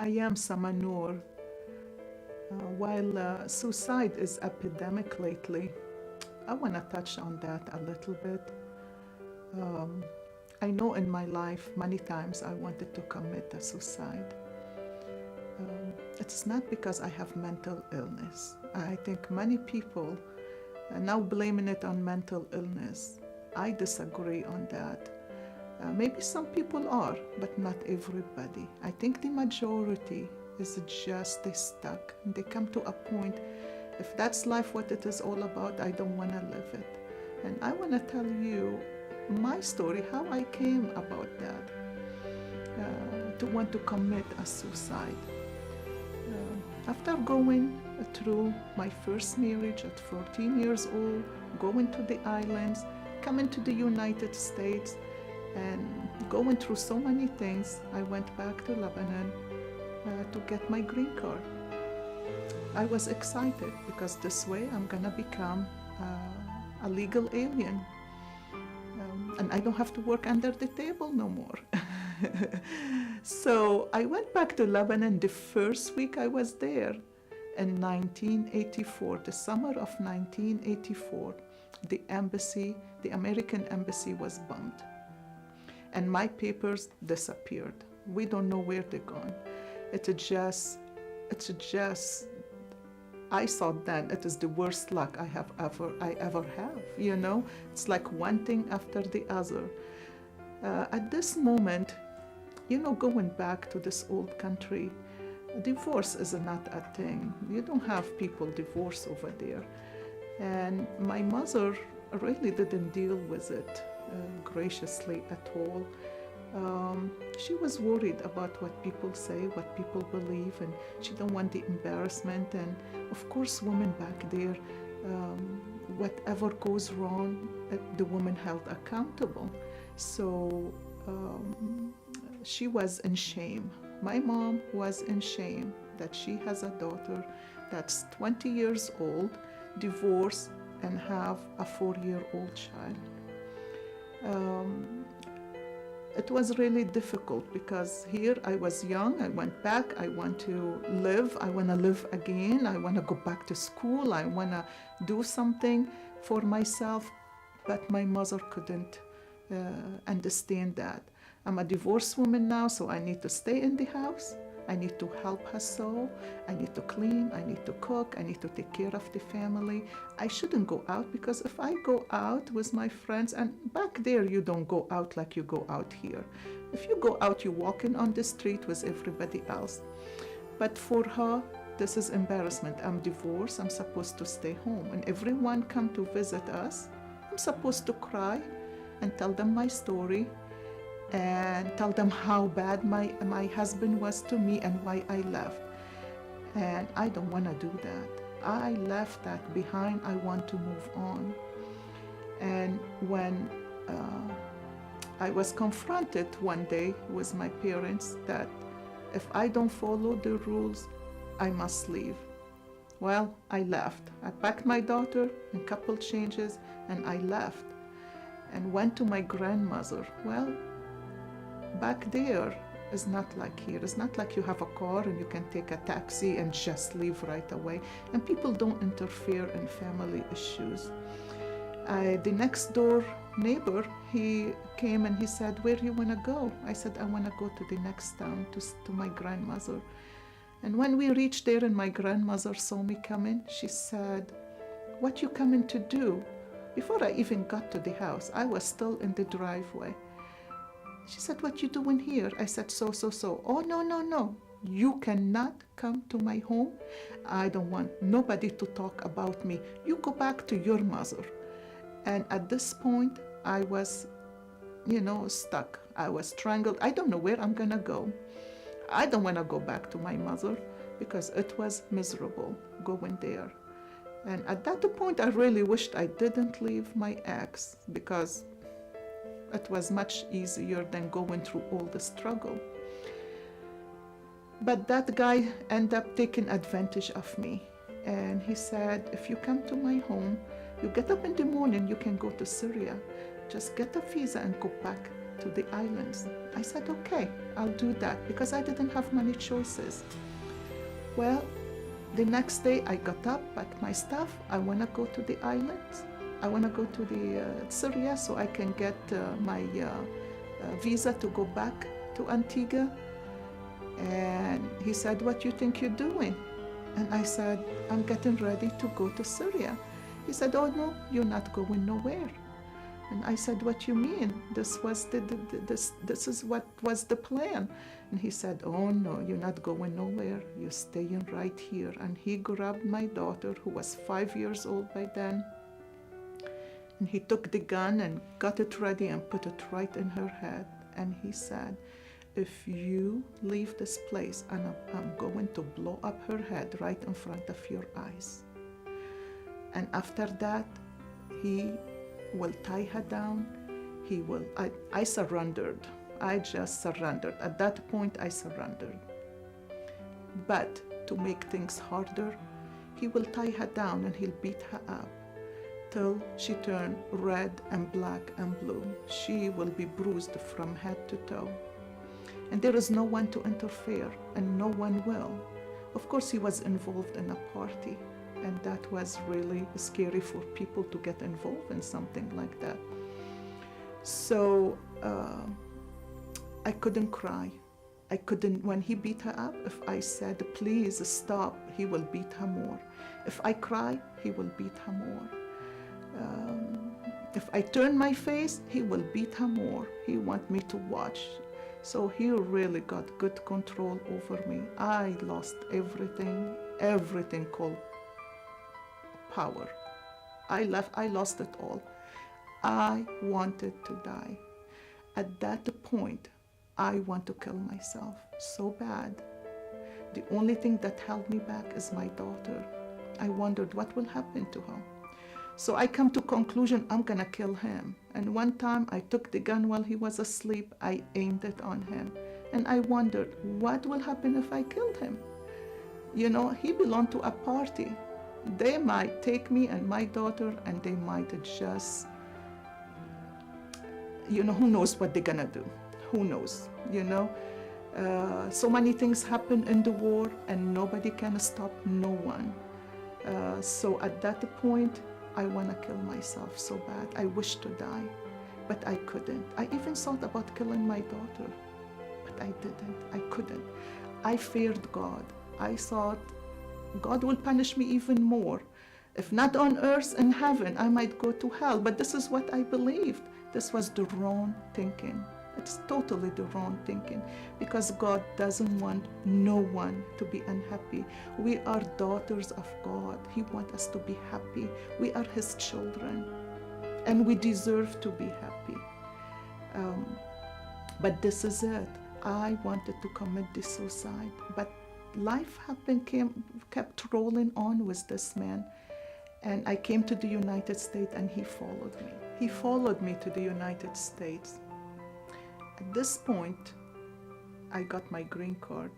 I am Suma Nour. While suicide is epidemic lately, I want to touch on that a little bit. Um, I know in my life many times I wanted to commit a suicide. It's not because I have mental illness. I think many people are now blaming it on mental illness. I disagree on that. Maybe some people are, but not everybody. I think the majority is just they stuck. They come to a point, if that's life what it is all about, I don't want to live it. And I want to tell you my story, how I came about that, to want to commit a suicide. After going through my first marriage at 14 years old, going to the islands, coming to the United States, and going through so many things, I went back to Lebanon to get my green card. I was excited because this way I'm gonna become a legal alien. And I don't have to work under the table no more. So I went back to Lebanon the first week I was there in 1984, the summer of 1984. The embassy, the American embassy was bombed. And my papers disappeared. We don't know where they're gone. It's just, I thought then it is the worst luck I ever have, you know? It's like one thing after the other. At this moment, you know, going back to this old country, divorce is not a thing. You don't have people divorce over there. And my mother really didn't deal with it graciously at all. She was worried about what people say, what people believe, and she don't want the embarrassment. And of course, women back there, whatever goes wrong, the woman held accountable. So she was in shame. My mom was in shame that she has a daughter that's 20 years old, divorced, and have a 4-year-old child. It was really difficult because here I was young, I went back, I want to live, I want to live again, I want to go back to school, I want to do something for myself, but my mother couldn't understand that. I'm a divorced woman now, so I need to stay in the house. I need to help her sew. I need to clean. I need to cook. I need to take care of the family. I shouldn't go out because if I go out with my friends, and back there you don't go out like you go out here. If you go out, you're walking on the street with everybody else. But for her, this is embarrassment. I'm divorced. I'm supposed to stay home. And everyone come to visit us. I'm supposed to cry and tell them my story, and tell them how bad my husband was to me and why I left. And I don't want to do that. I left that behind. I want to move on. And when I was confronted one day with my parents that if I don't follow the rules, I must leave. Well, I left. I packed my daughter and a couple changes, and I left and went to my grandmother. Well, back there is not like here. It's not like you have a car and you can take a taxi and just leave right away. And people don't interfere in family issues. The next door neighbor, he came and he said, "Where you want to go?" I said, "I want to go to the next town to my grandmother." And when we reached there and my grandmother saw me coming, she said, "What you coming to do?" Before I even got to the house, I was still in the driveway. She said, "What you doing here?" I said, so. "Oh, no. You cannot come to my home. I don't want nobody to talk about me. You go back to your mother." And at this point, I was, stuck. I was strangled. I don't know where I'm gonna go. I don't want to go back to my mother because it was miserable going there. And at that point, I really wished I didn't leave my ex because it was much easier than going through all the struggle. But that guy ended up taking advantage of me. And he said, "If you come to my home, you get up in the morning, you can go to Syria. Just get a visa and go back to the islands. I said, okay, I'll do that, because I didn't have many choices. Well, the next day I got up, packed my stuff. I want to go to the islands. I want to go to the Syria so I can get my visa to go back to Antigua. And he said, what you think you're doing? And I said, I'm getting ready to go to Syria. He said, oh no, you're not going nowhere. And I said, what you mean? This is what was the plan. And he said, oh no, you're not going nowhere. You're staying right here. And he grabbed my daughter, who was 5 years old by then, and he took the gun and got it ready and put it right in her head. And he said, if you leave this place, and I'm going to blow up her head right in front of your eyes. And after that, he will tie her down. I surrendered. I just surrendered. At that point, I surrendered. But to make things harder, he will tie her down and he'll beat her up till she turned red and black and blue. She will be bruised from head to toe. And there is no one to interfere, and no one will. Of course, he was involved in a party, and that was really scary for people to get involved in something like that. So I couldn't cry. I couldn't, when he beat her up, if I said, please stop, he will beat her more. If I cry, he will beat her more. If I turn my face, he will beat her more. He wants me to watch. So he really got good control over me. I lost everything called power. I lost it all. I wanted to die. At that point, I want to kill myself so bad. The only thing that held me back is my daughter. I wondered what will happen to her. So I come to conclusion, I'm gonna kill him. And one time I took the gun while he was asleep, I aimed it on him. And I wondered, what will happen if I killed him? You know, he belonged to a party. They might take me and my daughter and they might just, you know, who knows what they're gonna do? Who knows, you know? So many things happen in the war and nobody can stop no one. So at that point, I want to kill myself so bad. I wish to die, but I couldn't. I even thought about killing my daughter, but I didn't. I couldn't. I feared God. I thought God will punish me even more. If not on earth, in heaven, I might go to hell. But this is what I believed. This was the wrong thinking. It's totally the wrong thinking, because God doesn't want no one to be unhappy. We are daughters of God. He wants us to be happy. We are His children, and we deserve to be happy. But this is it. I wanted to commit the suicide, but life kept rolling on with this man, and I came to the United States, and he followed me. He followed me to the United States. At this point, I got my green card,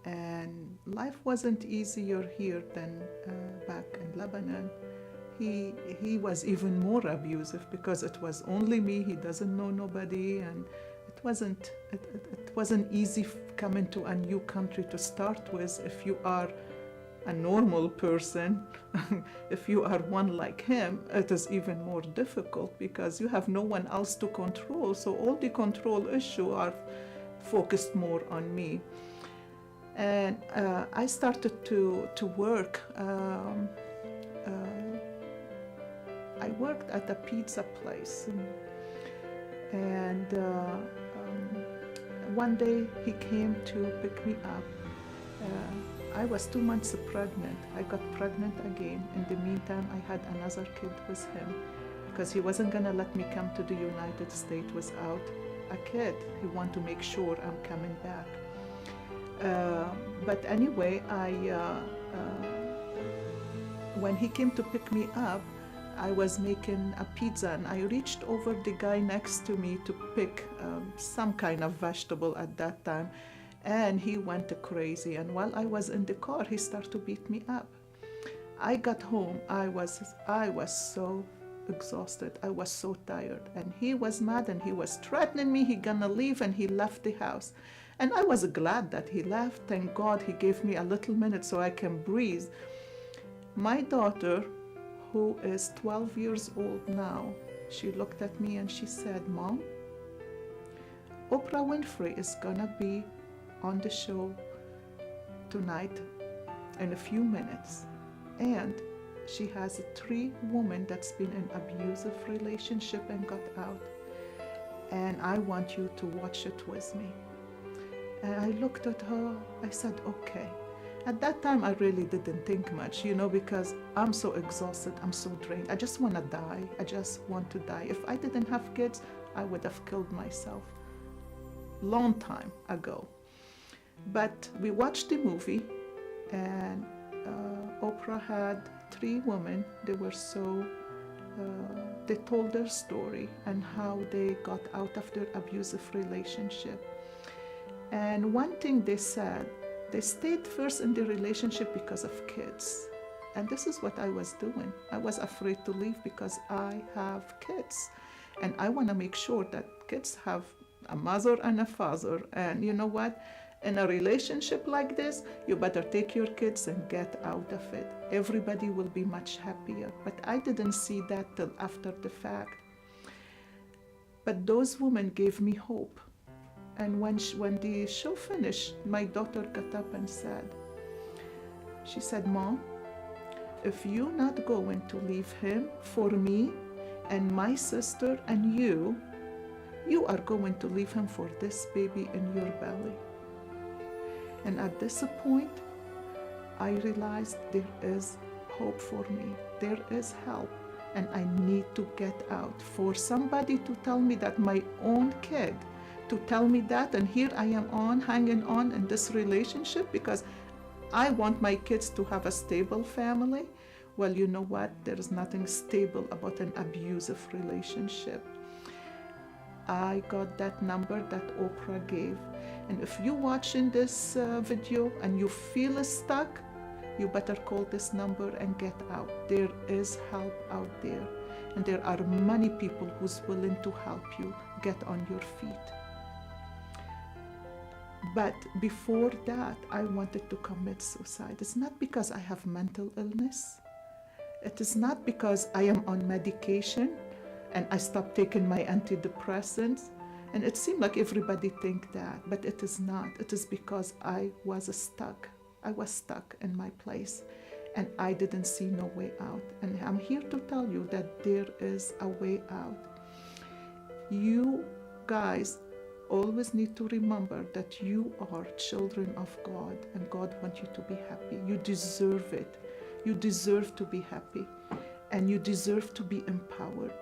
and life wasn't easier here than back in Lebanon. He was even more abusive because it was only me. He doesn't know nobody, and it wasn't easy coming to a new country to start with. If you are a normal person, if you are one like him, it is even more difficult because you have no one else to control. So all the control issues are focused more on me. And I started to work. I worked at a pizza place. And one day he came to pick me up. I was 2 months pregnant. I got pregnant again. In the meantime, I had another kid with him because he wasn't gonna let me come to the United States without a kid. He wanted to make sure I'm coming back. But anyway, when he came to pick me up, I was making a pizza, and I reached over the guy next to me to pick some kind of vegetable at that time. And he went crazy, and while I was in the car, he started to beat me up. I got home, I was so exhausted. I was so tired. And he was mad and he was threatening me. He gonna leave, and he left the house. And I was glad that he left. Thank God he gave me a little minute so I can breathe. My daughter, who is 12 years old now, she looked at me and she said, Mom, Oprah Winfrey is gonna be on the show tonight in a few minutes. And she has 3 women that's been in abusive relationship and got out. And I want you to watch it with me. And I looked at her, I said, okay. At that time, I really didn't think much, because I'm so exhausted, I'm so drained. I just want to die. I just want to die. If I didn't have kids, I would have killed myself long time ago. But we watched the movie, and Oprah had 3 women. They were they told their story and how they got out of their abusive relationship. And one thing they said, they stayed first in the relationship because of kids. And this is what I was doing. I was afraid to leave because I have kids. And I want to make sure that kids have a mother and a father. And you know what? In a relationship like this, you better take your kids and get out of it. Everybody will be much happier. But I didn't see that till after the fact. But those women gave me hope. And when the show finished, my daughter got up and she said, Mom, if you're not going to leave him for me and my sister and you are going to leave him for this baby in your belly. And at this point, I realized there is hope for me. There is help, and I need to get out. For somebody to tell me that, my own kid, to tell me that, and here I am hanging on in this relationship because I want my kids to have a stable family. Well, you know what? There is nothing stable about an abusive relationship. I got that number that Oprah gave. And if you're watching this video and you feel stuck, you better call this number and get out. There is help out there. And there are many people who's willing to help you get on your feet. But before that, I wanted to commit suicide. It's not because I have mental illness. It is not because I am on medication and I stopped taking my antidepressants. And it seemed like everybody think that, but it is not. It is because I was stuck. I was stuck in my place and I didn't see no way out. And I'm here to tell you that there is a way out. You guys always need to remember that you are children of God and God wants you to be happy. You deserve it. You deserve to be happy and you deserve to be empowered.